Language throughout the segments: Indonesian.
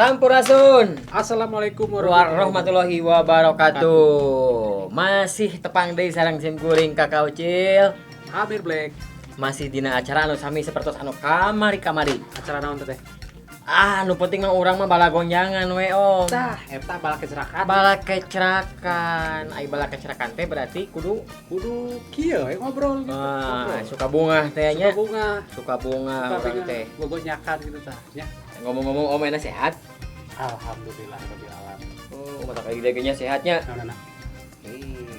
Sampurasun. Assalamualaikum Warahmatullahi wabarakatuh. Masih tepang deui sareng sim kuring Kakak Ucil. Amir Black. Masih dina acara anu sami sapertos anu kamari-kamari. Acara naon teh? Nu penting mah urang mah bala gonjangan we Om. Tah, eta bala kecerakan. Bala kecerakan. Ai bala kecerakan teh berarti kudu kieu ngobrol gitu. Suka bunga teh nya. Suka bunga urang teh. Gogonyakan gitu tah, nya. Ngomong-ngomong Om enak sehat? Alhamdulillah rabbil alamin. Mata kaki dagingnya sehatnya. Naon-naon?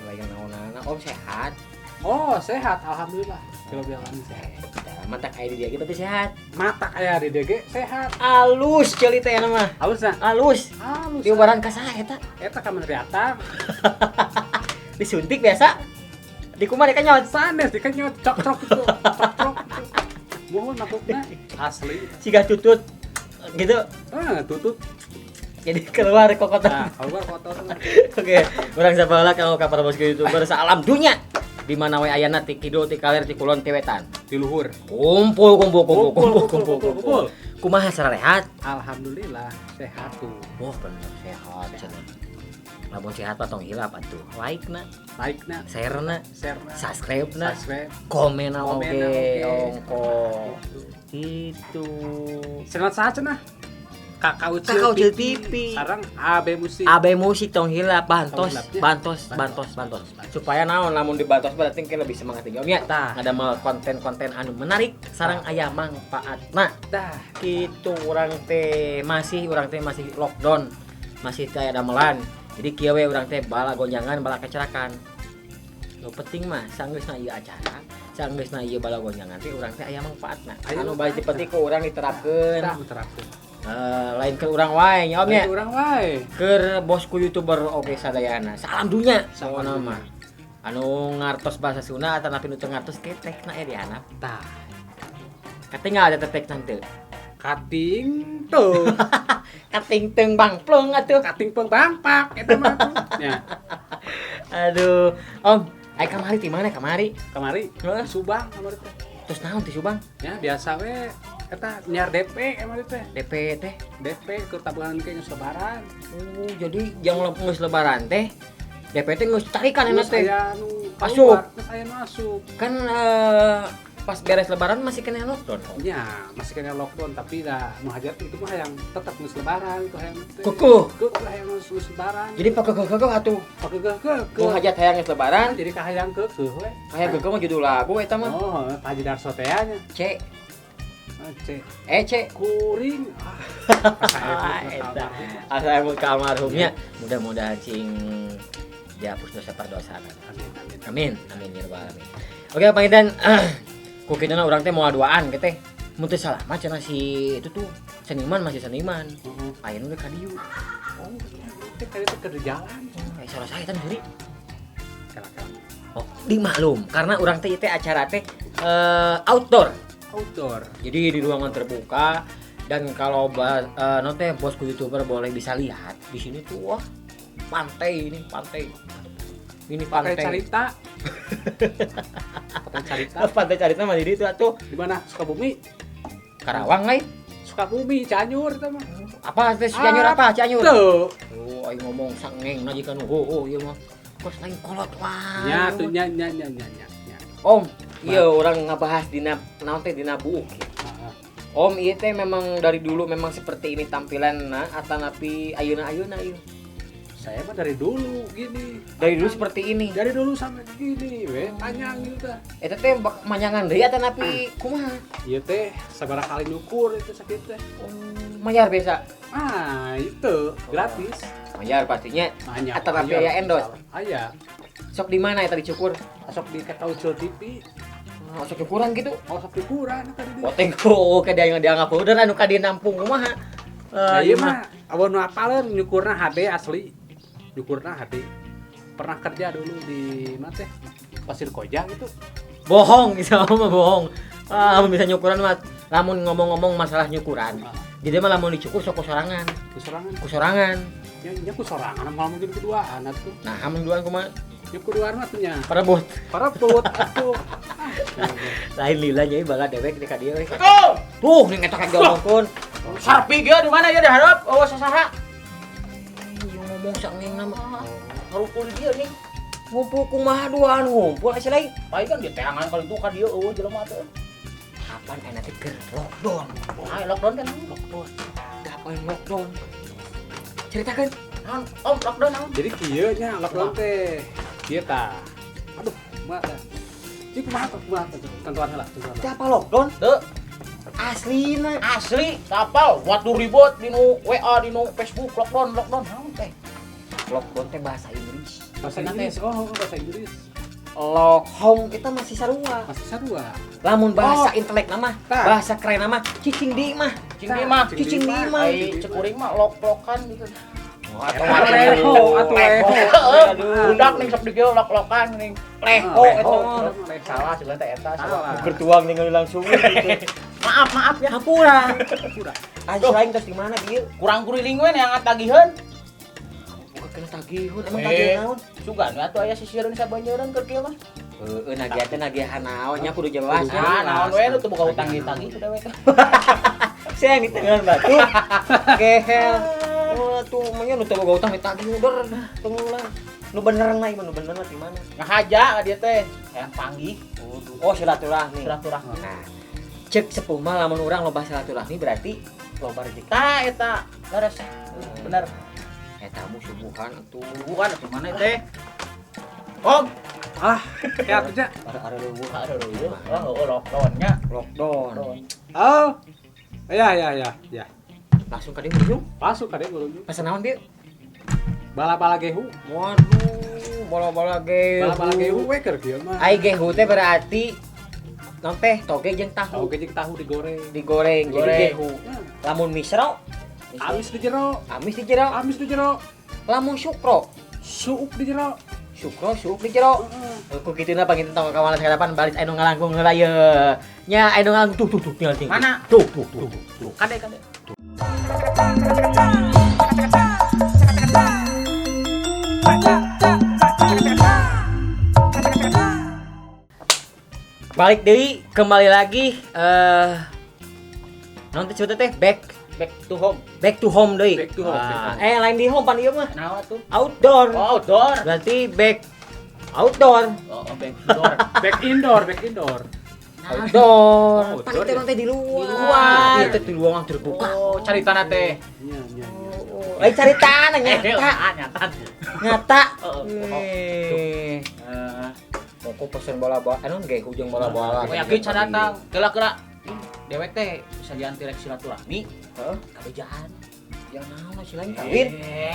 Layan naon-naon Om sehat. Oh, sehat alhamdulillah. Rabbil alamin sehat. Mata kayak di dia gitu berarti sehat. Mata aya di DG sehat. Alus ceuli teh na mah. Halusna? Alus. Diobaran ka saha eta? Eta ka mana diatar? Disuntik biasa. Di kumaha dek nyot? Sanes dikenyot cok-cok itu. Cok-cok. Mohon maksudna asli. Siga tutut gitu. Tutut. Jadi keluar kokotan. Nah, keluar kotor. Oke, urang sabaheula kanggo ka para bosku YouTuber sa alam dunya. Di mana we ayana ti kidul ti kaler ti kulon ti wetan. Di luhur. Kumpul. Kumaha cara rehat? Alhamdulillah sehat tuh. Wah, bener sehat cenah. Lamun sehat patong hilap atuh. Like-na, share-na, subscribe-na, komen-na oge ongko. Gitu. Senat saha cenah? Kakak Ucil TV. Sareng AB Musik. AB Musik tong hilap bantos. Supaya naon lamun dibantos berarti kan lebih semangat tinggal nya. Ngadamel konten-konten anu menarik sareng aya manfaatna. Kitu urang teh masih lockdown. Masih teu aya damelan. Jadi kieu we urang teh bala gonjangan, bala kecerakan. Nu penting mah sanggeusna ieu acara, sanggeusna ieu bala gonjangan teh urang teh aya manfaatna. Anu bae penting ku urang diterapkeun. Lain ke urang wae nya Om nya. Urang wae. Keur bosku YouTuber oge sadayana. Salam dunya. Saona mah. Anu ngartos bahasa Sunda atanapi nu teu ngartos ketekna di handap. Tah. Katingal ada tetek teu. Kating tuh. Kating teung bangplung atuh. Kating peung bangpak eta mah tuh. Nya. Aduh, Om, ai kamari ti mana kamari? Kamari. Subang kamari teh. Terus naon ti Subang? Ya biasa we eta nyar DP emang teh. DP teh? DP keur tabungan ke geus lebaran. Oh, jadi yang geus lebaran teh DP teh geus tarikan enak teh. Masuk. Masuk. Kan pas beres lebaran masih kena lockdown. Iya, masih kena lockdown tapi dah menghajat itu mah yang tetap geus lebaran itu hayang teh. Kukuh hayang geus lebaran. Jadi pakeuh atuh. Pakeuh hajat hayang geus lebaran jadi kahayang keukeuh we. Hayang keukeuh mah judul lagu eta mah. Oh, Haji Darso teh nya. C kuring. Eta asa emut ka almarhumnya. Mudah-mudahan cing dihapus dosa-dosa. Amin ya rabbal alamin. Oke, pangitan ku kitana urang teh moal duaan ge teh. Mun teu salah mah cenah si itu tuh seniman masih seniman. Ayeuna ge ka dieu. Oh, teh kali teh keur di jalan. Salah saya tan deuri. Oh, dimaklum karena urang teh teh acara teh outdoor. Jadi di ruangan terbuka dan kalau teh bosku YouTuber boleh bisa lihat di sini tuh wah pantai. Ini pantai Carita. Pantai Carita mah di ditu atuh. Di mana? Sukabumi. Karawang lain. Sukabumi, Cianjur eta mah. Apa teh Cianjur apa? Cianjur. Tuh. Oh, aing ngomong sangeng na jika nu ieu mah. Kos lain kolot wae. Nya tuh nya. Om, iya orang ngabahas dina naon teh dina buuk. Om ieu teh memang dari dulu memang seperti ini tampilanna atanapi ayeuna ieu. Saya mah dari dulu gini. Dari dulu seperti ini. Dari dulu sampai gini we, panjang gitu tah. Eta teh manyangan deui atanapi kumaha? Ieu teh sabaraha kali nyukur itu sakit teh. Mayar biasa. Itu gratis. Mayar pastinya. Atanapi aya endorse. Aya. Sok di mana eta dicukur? Sok di Kakak Ucil TV. Sok ukuran gitu. Sok ukuran tadi. Potengko ke dia dianggap udah anu ka di nampung kumaha. Ieu mah awan nu apaleun nyukurna HD asli. Nyukurna HD. Pernah kerja dulu di mana teh? Pasir Koja gitu. Bohong, mah bohong. Bisa nyukuran mah lamun ngomong-ngomong masalah nyukuran. Jadi mah lamun dicukur sok kusorangan. Kusorangan. Ya kusorangan malah mungkin keduaan atuh. Nah, amun duaan kumaha? Nyukuran mah teh nya. Parebut atuh. Lain lila nya baga dewek di ka dieu we. Tuh, ning eta kagak ngomongkeun. Sarpi ge di mana ya diharap? Oh sasaha. Yang ngomong sanging nama. Harupun dia nih. Ngumpul kumaha duaan ngumpul asa lain. Pai kan di teangan kali itu kan dia eueuh jelema teh. Kapan enak teh keur lockdown. Ah lockdown kan. Lockdown. Kapan lockdown? Ceritakan. Naon? Om lockdown naon? Jadi kieu nya lockdown teh. Kieu tah. Aduh, kumaha tah. Cik kumaha tah tentuan heula, tentuan. Teh apa lockdown? Teu Aslina. asli kapal waktu ribut di nu WA di nu Facebook lockdown naon teh? Lockdown teh bahasa Inggris. Bahasa Inggris. Oh, bahasa Inggris. Lock home kita masih sarua. Masih sarua. Lamun bahasa intelek nama, Tah. bahasa keren nama, cicing di mah. Cing di mah. Cicing di mah. Ai cekuring mah lock-lockan gitu. Leho, atuh leho. Heeh. Budak nih sok dieu lock-lockan nih. Leho eta mah. Salah sebenarnya teh eta. Salah. Bertuang ningali langsung gitu. Maaf ya. Hampura. Udah. Aja lain terus di mana dia? Kurang kuriling we yang tagihan. Bukan kena tagihun, emang tagih naon? Sugan atuh aya sisireun sabanjeureun keur kieu mah. Heeh, nagih teh nagihan naon nya kudu jelas. Ah, naon we nu teu boga utang ditagih sudah we. Saya di tengah batu. Kehel. Oh, tuh manya nu teu boga utang ditagih udah tengeulah. Nu beneran lah, nu beneran di mana? Ngahaja dia teh. Hayang panggih. Oh, silaturahmi. Silaturahmi. Nah, cek sepuh mah lamun urang loba silaturahmi berarti loba rezeki. Tah eta beres. Bener. Eta mu subuhan atuh. Bukan atuh mana teh? Om, Ah, ya atuh nya. Ada leuweuh. oh lockdownnya. Lockdown. Oh. Ya. Langsung ka dieu ujung. Masuk ka dia guru. Pesan naon dia? Bala-bala gehu. Waduh, bola-bola gehu. Bala-bala gehu we keur kieu mah. Ai gehu teh berarti non teh toge jeung Tahu tahu kecik tahu digoreng. digoreng jadi Goreng. gehu. Lamun misro, Amis di jero. amis di jero. Amis di jero. Lamun sukro, Suuk di jero. sukro suuk di jero. Ku kitu na panggil tong kawalan harapan balis anu ngalangkung heula ye. Nya anu ngalangkung tuh tinggal tinggal. Mana? Tuh. Kade. Balik deui kembali lagi non teh teh Back to home. back to home deui. Back to home, back to Lain di home pan ieu mah. Naon atuh? Outdoor. Oh, outdoor. Berarti back outdoor. Oh, back door. Back indoor, back indoor. Outdoor. Oh, Pan outdoor itu ya? nanti di luar. Di luar. Itu di luar terbuka. Oh, caritana teh. Iya. Lain cari tanah nyata. Nyata. Nyata. Oh. Eh. Aku pesen bola-bola, anu ge hujung bola-bola. Oh, yakin cara datang. Kela-kela. Dewek teh bisa dianti rek silaturahmi. Heeh. Kabejaan. Yang naon si lain kawin?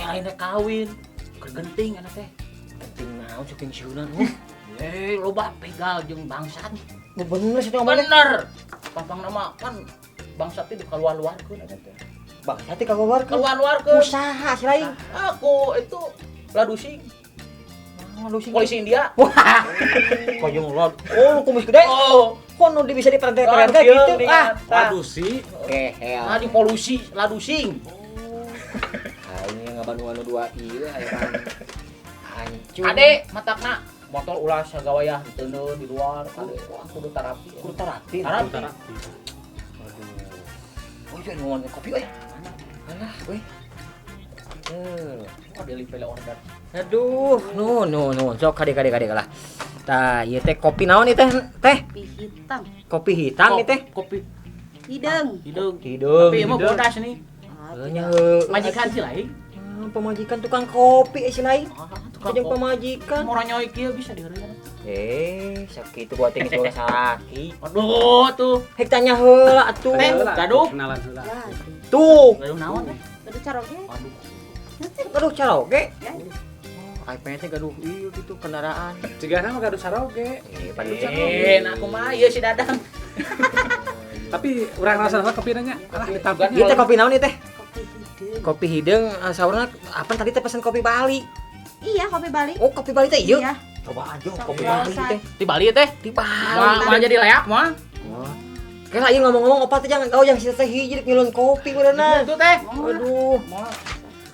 Lain rek kawin. Keur genting ana teh. Penting naon saking sieunan. Loba pegal jeung bangsat. Nu bener sih ngomong. Bener. Pampang nama kan bangsat teh dikeluar-luarkeun eta teh. Bang, hati kaluar ke Keluar-luarkeun. usaha si lain. Aku itu ladusing. Aduh sih. Polisi India. Wah. Kojong lord. Oh, lu kumis gede. Oh, Kono bisa diperhatikan Kieu gitu. dengan Aduh sih. Kehel. di polusi ladusing. Ini ngabantu dua ieu hayang hancur. Ade matakna motor ulah sagawayah diteundeun di luar. Ade kudu terapi. kudu terapi. Terapi. Oh, iya nuan kopi euy. Alah, weh. Oh, delivery order. Aduh, nu. Sok kade lah. Tah, ieu teh kopi naon ieu teh? Kopi hitam, Kopi hitam ieu teh. Kopi hidung. hidung. Hidung. Tapi emang bodas nih. Nya Majikan si lain. pemajikan tukang kopi si lain. Tukang Jeung kopi. pemajikan. Murah nyoy kieu bisa dieureun. Sakitu buat tinggi sebagai salaki. Aduh tuh. Hek tanya heula atuh. Teh, gaduh. Kenalan heula. Waduh, Tuh. Gaduh naon teh? aduh caroknya. Aduh. Aduh, caroge. Ya. iPad teh gaduh ieu gitu kendaraan. Cigana mah gaduh saroge. Padahal Nah aku mah ieu si Dadang. Tapi urang rasa kopi nanya. Alah ditampilnya. Ieu teh kopi naon ieu teh? Kopi hidung. Kopi hidung saurna apa tadi teh pesen kopi Bali. Iya, kopi Bali. Oh, kopi Bali teh ieu. Iya. Coba aja Sok kopi biasa. Bali teh. Di Bali teh. Di Bali. Mah jadi layak mah. Wah. Kayak lagi ngomong-ngomong opat teh jangan kau yang sisa hiji ngilun kopi beunana. Itu teh. Aduh.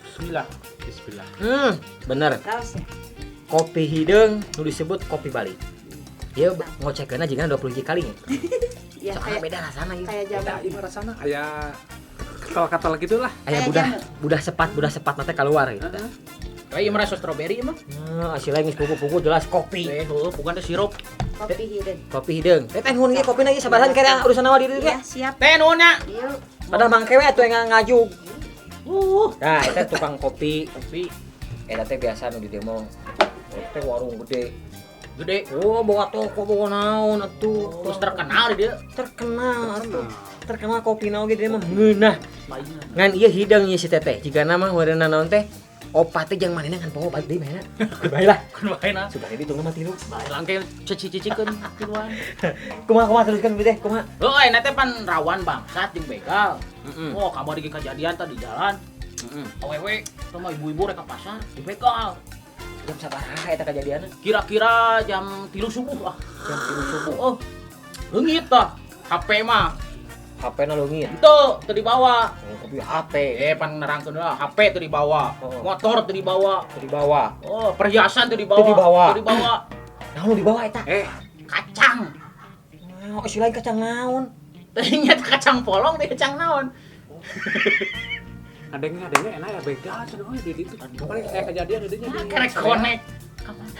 Bismillah. Bismillah. Bener. Kaos ya. Kopi hidung nu disebut kopi Bali. Ieu ngocekeunna jigana 20 hiji kalinya. Iya, Soalnya kayak beda rasana ieu. kayak Beda jamu. ieu rasana aya katal gitu lah. Aya budah sepat nanti keluar gitu. Kayak merasa strawberry mah. Asli lagi pugu-pugu jelas kopi. Bukan teh sirup. Kopi hideung. Kopi hideung. Teh nuhun ge kopi lagi sabarahan kira urusan awal di dieu Ya, ge. siap. Teh nuhunnya. Yuk. Padahal mangkewe atuh yang ngajug. Nah, eta tukang kopi. Eta teh biasa nu di demo. Teh warung gede. Oh, bawa toko, bawa naon atuh. Terus terkenal dia. Terkenal atuh. Terkenal kopi naon ge dia mah meunah. Ngan ieu hideung ieu si teteh. Jika nama meureunna naon teh opat teh jeung manehna kan poho balik deui manehna. Baiklah. Kun baheuna. Sudah ditunggu mah tilu. Bae langke cici-cicikeun tiluan. Kumaha teruskan teh, kumaha? Heuh, eta teh pan rawan bangsat jeung begal. Heeh. Oh, kabar di kejadian tadi jalan. Awewe, sama ibu-ibu rek ka pasar di begal. Jam sabaraha eta kejadianna? Kira-kira jam 3 subuh lah. Jam 3 subuh. Oh, leungit tah. HP mah. HP-na leungit. Teu dibawa. Kopi HP. Pan nerangkeun lah, HP teu dibawa. Oh. Motor teu dibawa. Di bawah. Oh, perhiasan teu dibawa. Teu dibawa. Teu dibawa. Naon di bawah eta? Kacang. Oh, si lain kacang naon? Tadinya kacang polong teh kacang naon? Adengnya enak ya begal cenah di ditu. Kemarin kayak kejadian didinya di. Kerek konek.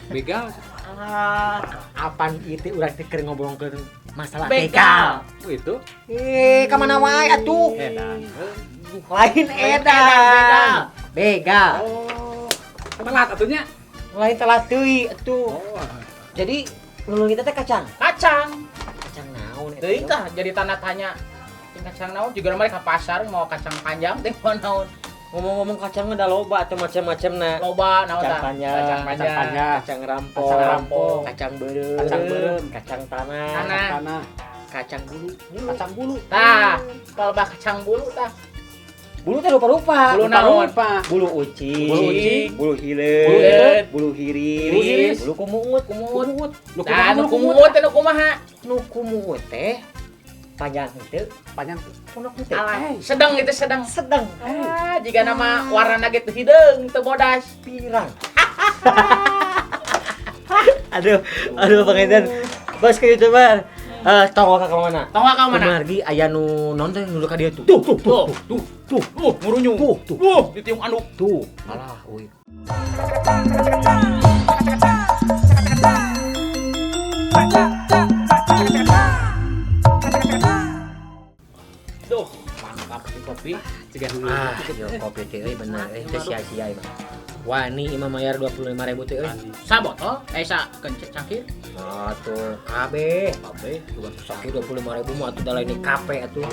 Begal. Apaan itu urang teh keur ngobrolkeun masalah Begal. Oh itu. Ka mana wae atuh? Edan. Lain edan. Begal. Oh. Telat atunya. Lain telat deui atuh. Oh. Jadi lulung kita teh kacang. Kacang. Kacang naon eta? Teuing tah jadi tanda tanya. Kacang naon juga mereka ka pasar mau kacang panjang teh mau naon. Ngomong-ngomong kacang mah da loba atuh macam-macamna. Loba naon Kacang tah? panjang, Kacang panjang. kacang rampong, Kacang rampong, kacang beureum, kacang tanah, Tanah. kacang bulu. Kacang bulu. Tah, loba kacang bulu tah. Bulu teh rupa-rupa. Bulu naon? Bulu ucing, Bulu ucing, bulu bulu hileud, hileud, bulu hiris, bulu hiris, bulu kumut. Kumut. Nu Tah, nu kumut. kumut teh nu kumaha? Nu kumut teh panjang henteu, Panjang. pondok henteu. Alah, sedang itu sedang. Sedang Jika nama warna gitu hideung teu bodas. pirang. aduh Bang Edan. Bos ka YouTuber. Tonggo ka mana? Tonggo ka mana? Kumargi aya nu naon teh nu ka dieu tuh. Tuh, Murunyu. Tuh. Ditiung anduk. Tuh. Alah, euy. Duh, mantap di kopi. Cigan dulu. Yo kopi teh euy bener teh sia-sia imah. Wani imah mayar 25.000 teh euy. Sabotol, sa kencet cangkir. Atuh kabeh juga sakit 25.000 mah atuh da lain kape atuh.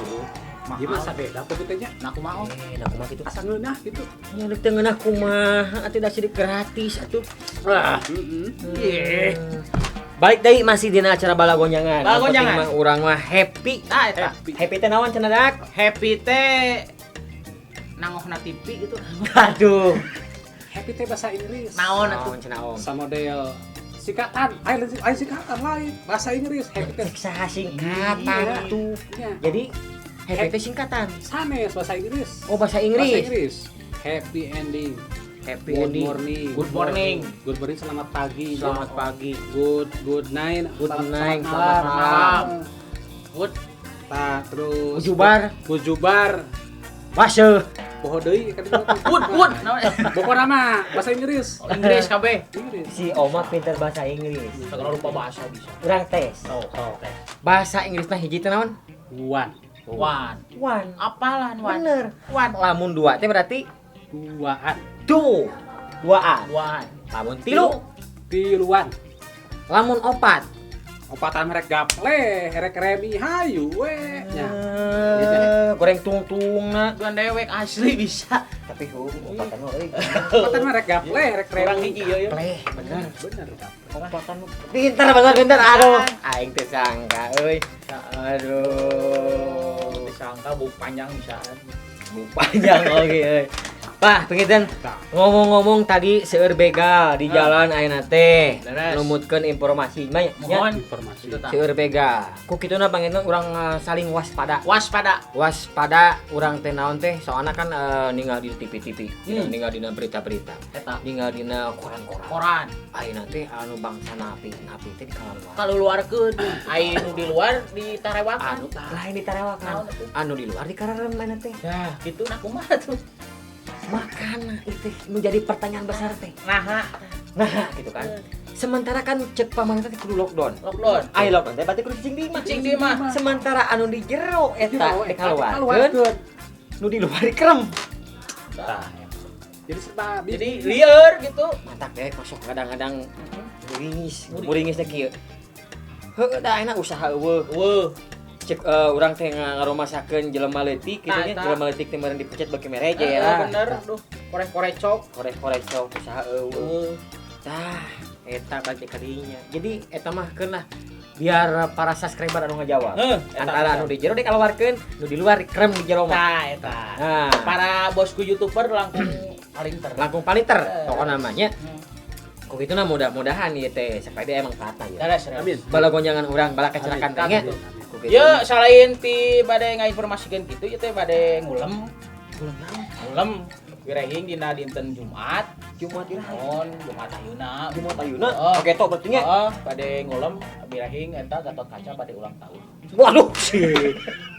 Gimana sabeda kopi teh nya? Nah, aku mau. Nah kumaha kitu? Asa ngeunah gitu. Nya deuk teu ngeunah kumaha atuh da sidik gratis atuh. Heeh. Balik deui masih dina acara balagonjangan. Balagonjangan. Mah urang mah happy. Nah, eta. Happy teh naon cenah dak? Happy teh nangohna TV gitu. Aduh. Happy teh bahasa Inggris. Naon atuh? Naon cenah om? Sama model singkatan. Ayo singkatan lain. Bahasa Inggris happy teh. Saha singkatan Iya. atuh. Iya. Jadi happy teh singkatan. Sanes bahasa Inggris. Oh bahasa Bahasa Inggris. Inggris. Happy ending. Happy Good ending. morning. Good morning. Good morning selamat pagi. Selamat pagi. Good night. Good night, Selamat selamat malam. malam. Good. Nah, terus Ujubar. Ujubar. Masuk. Poho deui kan. Good. Naon? Pokona mah bahasa Inggris. Inggris kabeh. Inggris. Si Oma pinter bahasa Inggris. Segala rupa bahasa bisa. Urang tes. Oh. Bahasa Inggris mah hiji teh naon? One. One. One. Apalan one? Bener. One. Lamun dua teh berarti Duaan. two. Duaan. One. Lamun tilu. Tiluan. Lamun opat. Opatan merek gaple, herek remi hayu we. Nya. Goreng tung-tungna. Bukan dewek asli bisa. Tapi opatan mah euy. Opatan merek gaple, herek Orang remi. hiji ya. Pleh, bener. Bener gaple. Opatan pinter bener. Aduh. Aing teh sangka euy. Aduh. Disangka bu panjang bisa. Bu panjang oke euy. Pak, penginten Tah. ngomong-ngomong tadi seueur begal di jalan ayeuna teh. Beres. Numutkeun informasi mah nya. Mohon Informasi. itu tah. Seueur begal. Ku kituna panginten urang saling waspada. Waspada. Waspada urang teh naon teh soalna kan ninggal di TV-TV, ninggal dina berita-berita, Eta ninggal dina koran-koran. koran. Ayeuna teh anu bangsa napi teh dikaluar. Kaluarkeun ai nu di luar ditarewakan. Anu lain ditarewakan. Naon atuh? Anu di luar dikararem ayeuna teh. Dah, gitu nah kumaha tuh. Makana itu menjadi pertanyaan besar teh. Nah, Nah, gitu kan. Sementara kan cek pamanah teh kudu lockdown. lockdown. Ai lockdown teh berarti kudu cicing di imah. Cicing di imah. Sementara anu di jero eta teh kaluarkeun, Keluarkeun. nu di luar dikerem. Tah. Jadi serba Jadi liar gitu. Mantak deh masuk kadang-kadang muringis teh kieu. Heueuh da enak usaha eueuh. Weuh. Cek urang teh ngarumasakeun jelema leutik kitu nya, Eta. jelema leutik teh meureun dipencet beuki mereja ya. Bener, duh. Korek-korecok. Korek-korek cok usaha eueuh. Weuh. Tah, eta balik ka dinya. Jadi eta mah keun lah biar para subscriber anu ngajawab. Antara anu di jero dikaluarkeun, nu di luar dikrem di jero mah. Nah, eta. Nah, Para bosku YouTuber langkung paling ter. langkung paliter pokok namanya. Ku kituna mudah-mudahan ieu teh sepeda emang tata ya. Beres, beres. Amin. Bala gonjangan urang, bala kecelakaan teh nya. Ku kitu. Ya, selain ti bade ngainformasikeun kitu ieu teh bade ngulem. Ngulem wirehing dina dinten Jumat. Jumat iraha. Naon Jumat ayeuna. Jumat ayeuna. Oh. Oke tok berarti nya. Heeh, bade ngulem wirehing eta Gatot Kaca bade ulang tahun. Waduh.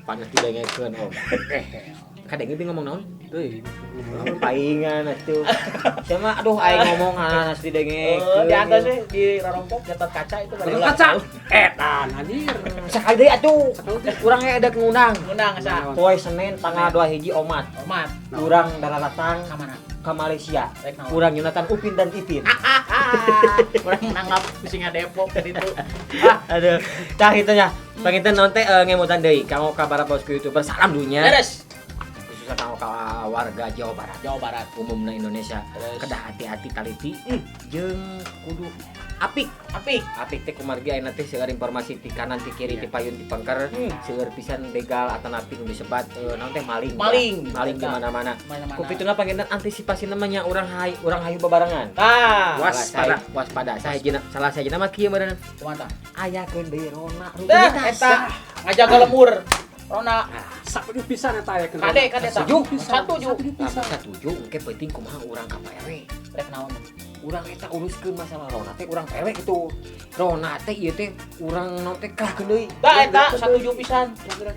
Panas didengekeun om. Kadenge bingung ngomong naon? Teuing. Paingan atuh. Sama aduh aing ngomong anas didengekeun. Di atas sih di rarompok Gatot Kaca itu bade Gatot ulang Kaca. tahun. Edan anjir. Sakali deui atuh. Urang ge ada ngundang. Ngundang asa. Poe Senin tanggal 21 Omat. Hormat. Urang daratang Ka mana? ke Malaysia. Rek naon? Urang Yunatan Upin dan Ipin. Urang nanggap kusinga Depok gitu. Aduh, tah kitu nya. Panginten naon teh ngemutan deui. Kanggo ka para bosku YouTuber salam dunya. Beres. Khususnya kanggo ka warga Jawa Barat. Jawa Barat. Umumna Indonesia. Terus. Kedah hati-hati taliti jeung kudu apik. Apik teh kumargi ayeuna teh seueur informasi ti kanan ti kiri ti payun ti pangker seueur pisan begal atanapi nu disebat naon teh maling. Maling di mana-mana. Mana-mana. Ku pituna panginten antisipasi namanya urang hayu bebarengan. Ah, Waspada. Salah sahijina mah kieu meureun. kumaha tah? Ayakeun deui rona Dah, eta ngajaga lemur. Rona, Sakudu pisan eta aya kade tah. Satuju. Satuju engke penting kumaha urang ka PRW. Rek naon? Urang eta uruskeun masalah rona teh urang PRW kitu. Rona teh ieu teh urang naon teh kerahkeun deui. Dah eta satuju pisan.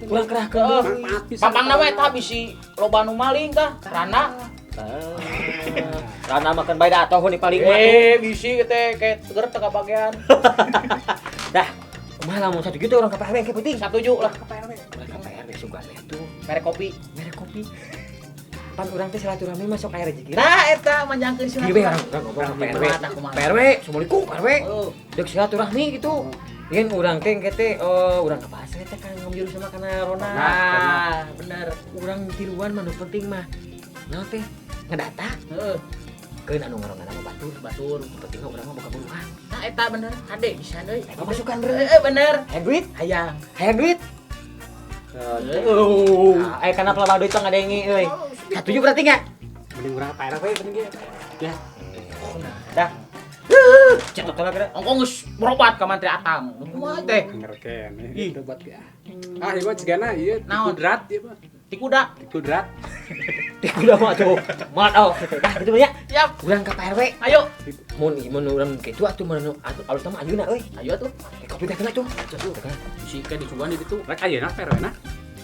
Urang kerahkeun deui. Manfaat pisan. Papangna mah eta bisi loba nu maling tah. Rana. Rana makan bae da atoh di paling mah. Bisi teh kayak teger teh kabagean. Dah, kumaha lamun satu juta urang ka PRW engke penting. Satuju lah. Urang ka PRW sugan atuh. Merek kopi. Merek kopi. Pan urang teh silaturahmi masuk aya rezeki. Nah, eta manjangkeun Ieu we urang ngomong ka PRW. PRW, assalamualaikum PRW. Oh, Dek silaturahmi gitu. Yen urang teh engke teh urang kabahasa teh kan ngomong sama kana rona. nah, bener. Urang tiluan mah nu penting mah. Naon teh? Ngedata. Heeh, Keun anu ngaranna mah batur. batur. Penting mah urang mah boga buruan. Nah, eta bener. Hade bisa deui. Eta masukan bener. Bener. Hayang duit? Hayang. Hayang duit? Aya kana pelaba duit tong ngadenge euy. Satuju berarti nya? Mending urang ka PRW penting ge. Ya. Dah. Cetok tolak kira. Ongkong geus berobat ka Mantri Atam. Kumaha teh? Ngerken. Itu buat ge. Ah, ieu cigana ieu Naon? kudrat ieu mah. Ti kuda. Kudrat. Udah mah tuh. Mat oh. Dah kitu nya. Siap. Urang ka PRW. Ayo. Mun urang kitu atuh mun alus mah ayeuna euy. Ayo tuh. Kopi teh kena tuh. Si ke dicuban di ditu. Rek ayeuna PRW na.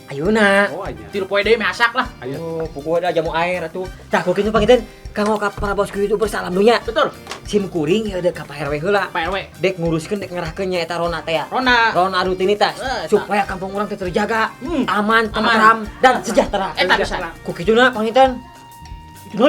Ayeuna. Oh, anya. Tilu poe deui masak lah. Ayo. Oh, pokoknya ada jamu air atuh. Tah ku kitu panginten kanggo ka para bosku itu bersalam dunya. Betul. Sim kuring ya ka PRW heula. PRW. Dek nguruskeun dek ngerahkeun nya eta rona teh ya. Rona. Rutinitas Eta. supaya kampung urang teh terjaga, aman, Aman. tentram dan sejahtera. Eta bisa. Ku kituna panginten. Itu